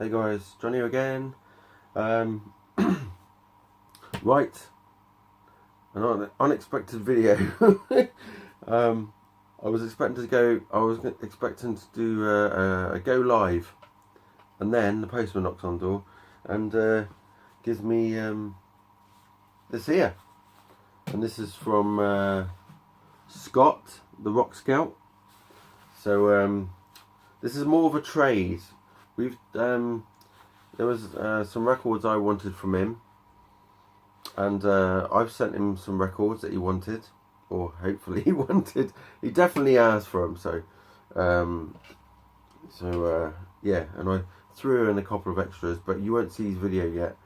Hey guys, Johnny here again. Right, an unexpected video. I was expecting to do a go live, and then the postman knocks on the door and gives me this here, and this is from Scott, the Rock Scout. So this is more of a trade. We've there was some records I wanted from him, and I've sent him some records that he wanted, or hopefully he wanted. He definitely asked for them, so yeah, and I threw in a couple of extras, but you won't see his video yet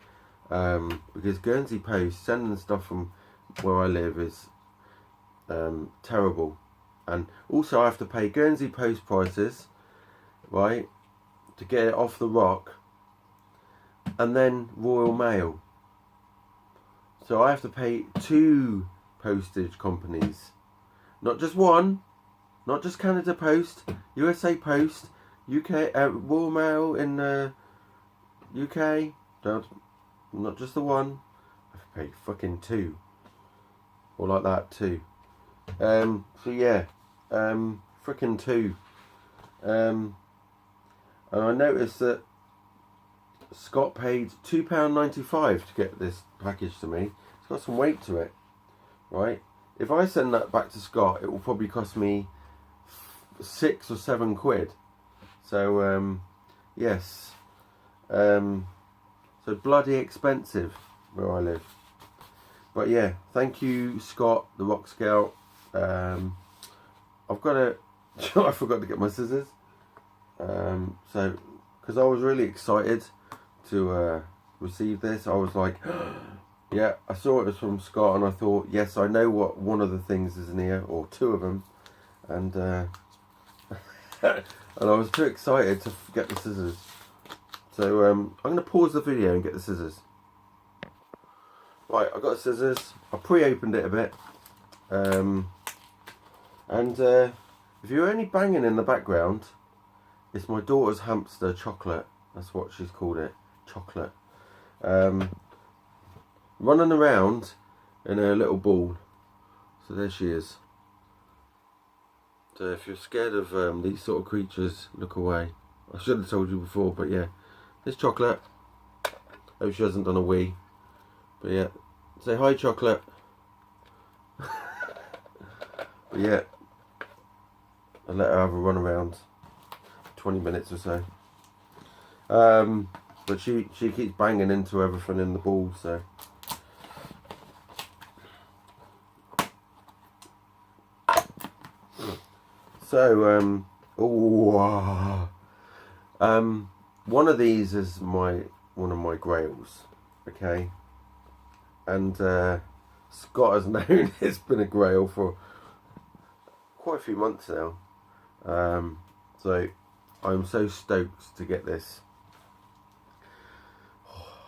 because Guernsey Post sending stuff from where I live is terrible, and also I have to pay Guernsey Post prices, right, to get it off the rock, and then Royal Mail. So I have to pay 2 postage companies, not just one, not just Canada Post, USA Post, UK Royal Mail in UK. Not just the one. I have to pay fucking 2, or like that, 2. So yeah, frickin' 2. And I noticed that Scott paid £2.95 to get this package to me. It's got some weight to it, right? If I send that back to Scott, it will probably cost me 6 or 7 quid. So yes, so bloody expensive where I live. But yeah, thank you, Scott, the Rock Scout. I've got to. I forgot to get my scissors. So because I was really excited to receive this, I was like, yeah, I saw it was from Scott, and I thought, yes, I know what one of the things is in here, or 2 of them, and and I was too excited to get the scissors. So I'm going to pause the video and get the scissors. Right, I got the scissors. I pre-opened it a bit, and if you're only banging in the background, it's my daughter's hamster, Chocolate. That's what she's called it, Chocolate. Running around in her little ball. So there she is. So if you're scared of these sort of creatures, look away. I should have told you before, but yeah. There's Chocolate. Hope she hasn't done a wee. But yeah. Say hi, Chocolate. But yeah. I let her have a run around. 20 minutes or so. But she keeps banging into everything in the ball, so. So, one of these is one of my Grails, okay? And Scott has known it's been a Grail for quite a few months now. So I'm so stoked to get this.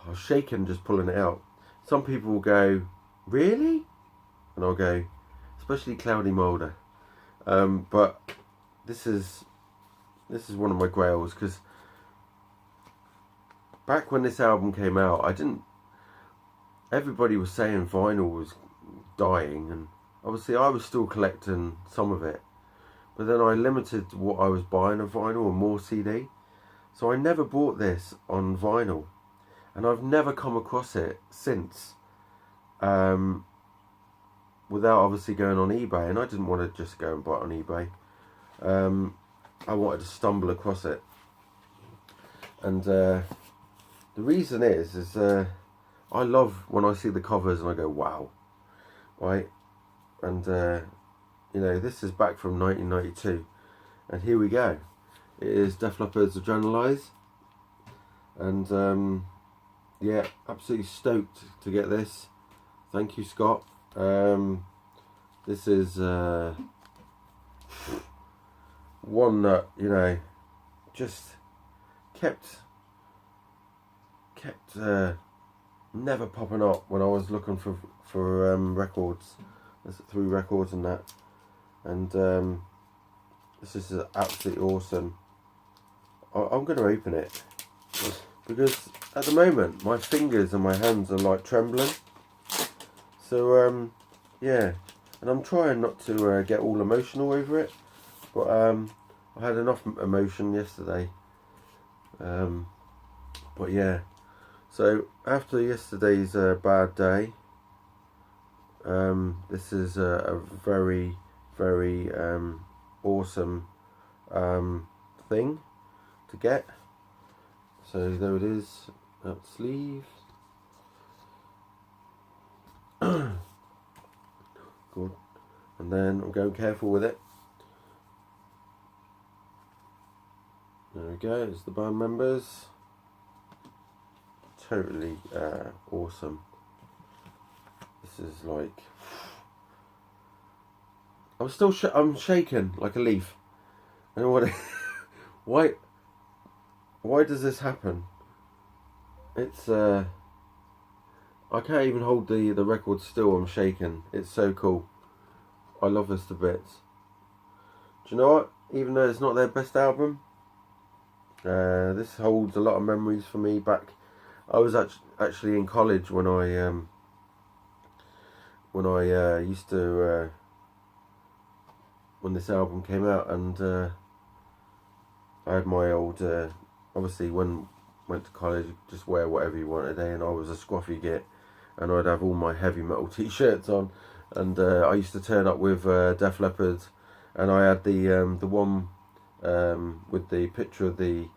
I was shaking just pulling it out. Some people will go, really? And I'll go, especially Cloudy Moulder. But this is one of my Grails, because back when this album came out, everybody was saying vinyl was dying, and obviously I was still collecting some of it, but then I limited what I was buying of vinyl and more CD, so I never bought this on vinyl, and I've never come across it since, without obviously going on eBay, and I didn't want to just go and buy it on eBay. I wanted to stumble across it, and the reason is I love when I see the covers and I go, wow, right? And you know, this is back from 1992, and here we go. It is Def Leppard's Adrenalize, and yeah, absolutely stoked to get this. Thank you, Scott. This is one that, you know, just kept never popping up when I was looking for records, through records and that, and this is absolutely awesome. I'm going to open it. because at the moment my fingers and my hands are like trembling. So yeah, and I'm trying not to get all emotional over it, but I had enough emotion yesterday. But yeah, so after yesterday's bad day, this is a very, very awesome thing to get. So there it is, that sleeve. Good. And then I'm going careful with it. There we go, it's the band members. Totally awesome. This is like, I'm shaking like a leaf. I don't know what. Why does this happen? It's I can't even hold the record still. I'm shaking. It's so cool. I love this to bits. Do you know what? Even though it's not their best album, this holds a lot of memories for me back. I was actually in college when I used to when this album came out, and I had my old obviously when went to college, you just wear whatever you wanted, and I was a scruffy git, and I'd have all my heavy metal t-shirts on, and I used to turn up with Def Leppard, and I had the one with the picture of the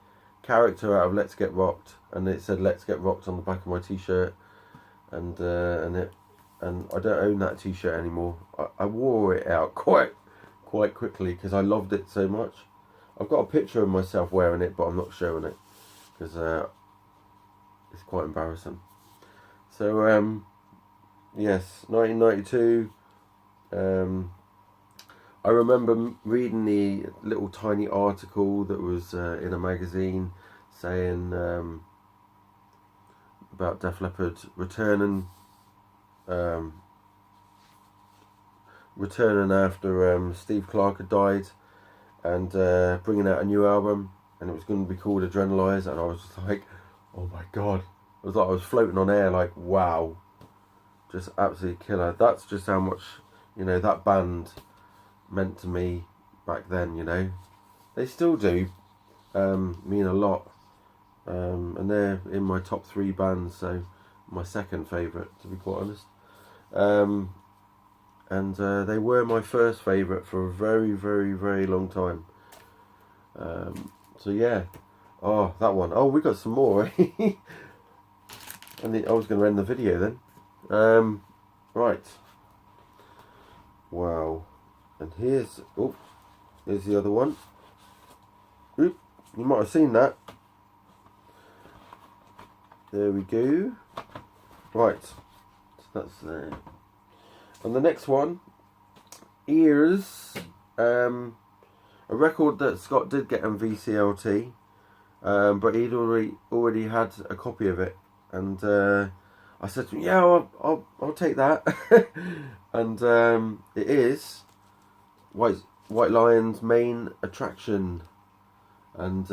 character out of Let's Get Rocked, and it said Let's Get Rocked on the back of my t-shirt, and I don't own that t-shirt anymore. I wore it out quite quickly because I loved it so much. I've got a picture of myself wearing it, but I'm not showing it because it's quite embarrassing. So yes, 1992. I remember reading the little tiny article that was in a magazine saying about Def Leppard returning after Steve Clark had died, and bringing out a new album, and it was going to be called Adrenalize, and I was just like, oh my god, it was like I was floating on air, like wow, just absolutely killer. That's just how much, you know, that band meant to me back then. You know, they still do mean a lot, and they're in my top 3 bands, so my second favourite, to be quite honest. And they were my first favourite for a very, very, very long time. So yeah, oh, that one. Oh, we got some more. I was going to end the video then. Right. Wow. And here's the other one. Oop, you might have seen that. There we go. Right. So that's there. And the next one is a record that Scott did get on VCLT, but he'd already had a copy of it, and I said to him, "Yeah, I'll take that." And it is White Lion's Main Attraction, and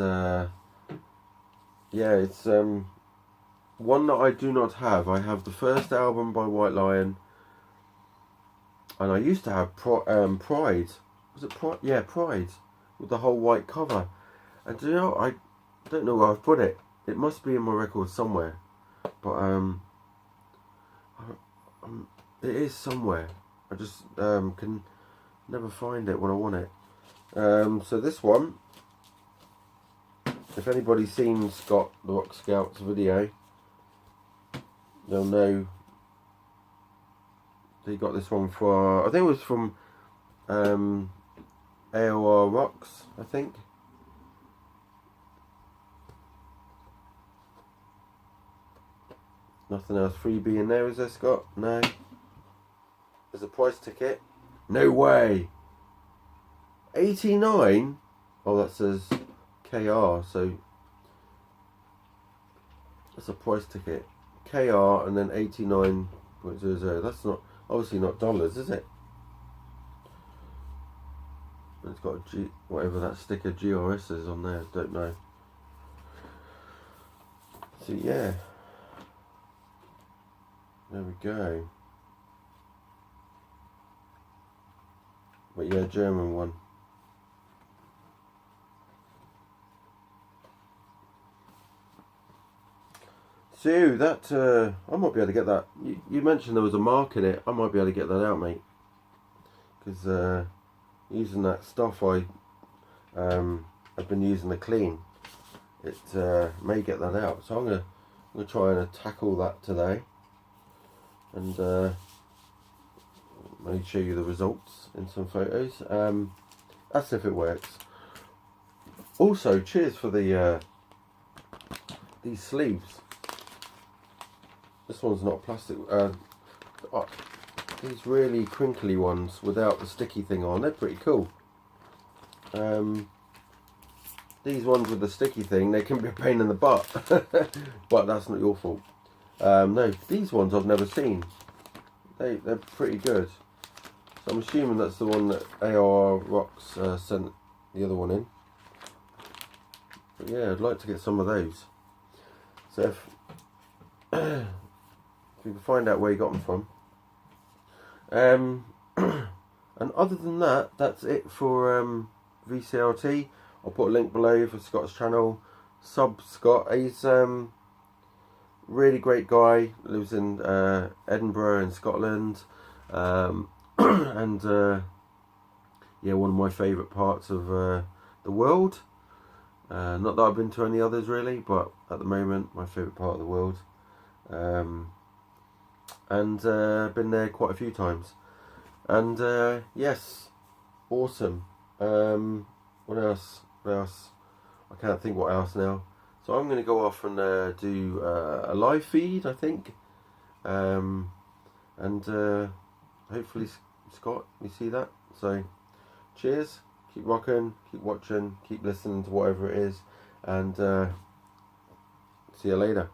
yeah, it's one that I do not have. I have the first album by White Lion. And I used to have Pride. Was it Pride? Yeah, Pride. With the whole white cover. And do you know, I don't know where I've put it. It must be in my record somewhere. But it is somewhere. I just can never find it when I want it. So this one, if anybody's seen Scott the Rock Scouts video, they'll know. They got this one for, I think it was from AOR Rocks, I think. Nothing else freebie in there, is there, Scott? No. There's a price ticket. No way. 89? Oh, that says KR, so that's a price ticket. KR and then 89.00. That's not, obviously not dollars, is it? It's got a G, whatever that sticker GRS is on there, don't know. So yeah, there we go. But yeah, German one. So that I might be able to get that. You mentioned there was a mark in it. I might be able to get that out, mate. Because using that stuff I've been using to clean, it may get that out. So I'm gonna try and tackle that today, and maybe show you the results in some photos. That's if it works. Also, cheers for the these sleeves. This one's not plastic. These really crinkly ones without the sticky thing on, they're pretty cool. These ones with the sticky thing, they can be a pain in the butt, but that's not your fault. No, these ones I've never seen. They're pretty good. So I'm assuming that's the one that AR Rocks sent the other one in. But yeah, I'd like to get some of those. So if you can find out where you got them from. And other than that, that's it for VCLT. I'll put a link below for Scott's channel. Sub Scott, he's really great guy. Lives in Edinburgh in Scotland, and yeah, one of my favourite parts of the world. Not that I've been to any others really, but at the moment, my favourite part of the world. And been there quite a few times. And yes, awesome. What else? I can't think what else now. So I'm going to go off and do a live feed, I think. And hopefully, Scott, you see that. So cheers, keep rocking, keep watching, keep listening to whatever it is, and see you later.